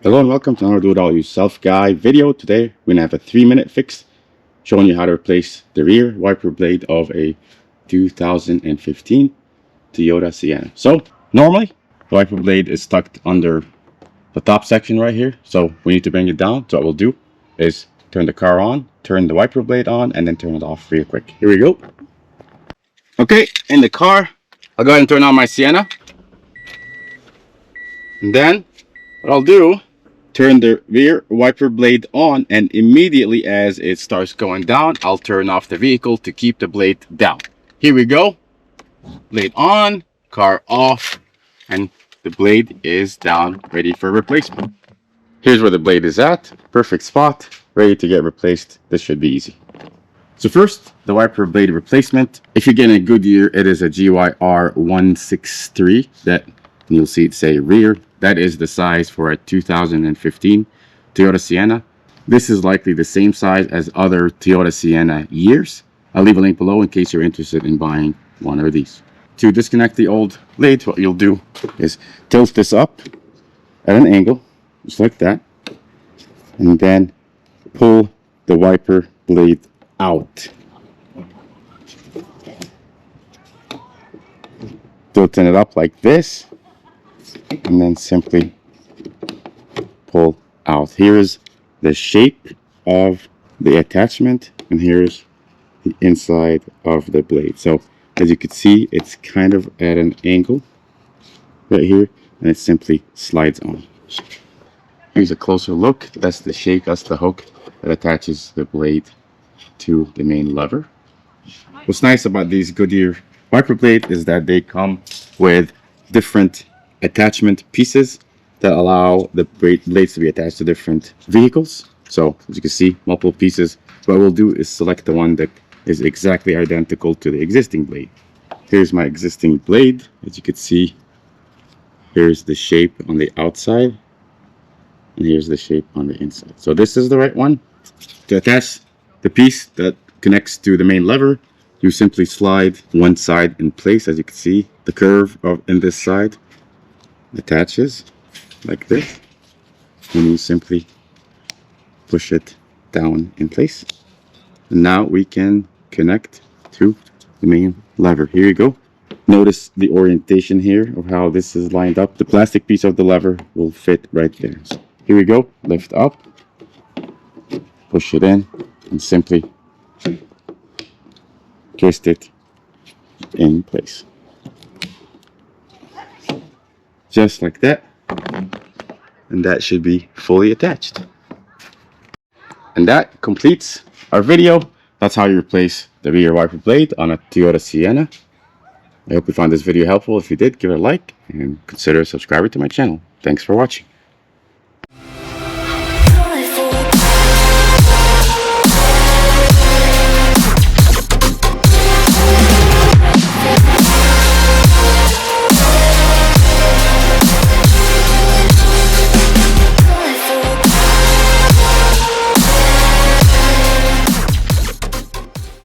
Hello and welcome to another Do It All Yourself guide video. Today we're gonna have a 3-minute fix showing you how to replace the rear wiper blade of a 2015 Toyota Sienna. So normally the wiper blade is tucked under the top section right here, so we need to bring it down. So what we'll do is turn the car on, turn the wiper blade on, and then turn it off real quick. Here we go. Okay, in the car I'll go ahead and turn on my Sienna, and then what I'll do, turn the rear wiper blade on, and immediately as it starts going down, I'll turn off the vehicle to keep the blade down. Here we go. Blade on, car off, and the blade is down, ready for replacement. Here's where the blade is at. Perfect spot, ready to get replaced. This should be easy. So first, the wiper blade replacement. If you're getting a Goodyear, it is a GYR 163 that you'll see it say rear. That is the size for a 2015 Toyota Sienna. This is likely the same size as other Toyota Sienna years. I'll leave a link below in case you're interested in buying one of these. To disconnect the old blade, what you'll do is tilt this up at an angle, just like that, and then pull the wiper blade out. Tilting it up like this, and then simply pull out. Here is the shape of the attachment, and here's the inside of the blade. So as you can see, it's kind of at an angle right here, and it simply slides on. Here's a closer look. That's the shape, that's the hook that attaches the blade to the main lever. What's nice about these Goodyear wiper blades is that they come with different attachment pieces that allow the blades to be attached to different vehicles. So as you can see, multiple pieces. What we'll do is select the one that is exactly identical to the existing blade. Here's my existing blade. As you can see, here's the shape on the outside, and here's the shape on the inside. So this is the right one. To attach the piece that connects to the main lever, you simply slide one side in place. As you can see, the curve in this side attaches like this, and you simply push it down in place, and now we can connect to the main lever. Here you go. Notice the orientation here of how this is lined up. The plastic piece of the lever will fit right there. So here we go. Lift up, push it in, and simply twist it in place, just like that, and that should be fully attached. And that completes our video. That's how you replace the rear wiper blade on a Toyota Sienna. I hope you found this video helpful. If you did, give it a like and consider subscribing to my channel. Thanks for watching.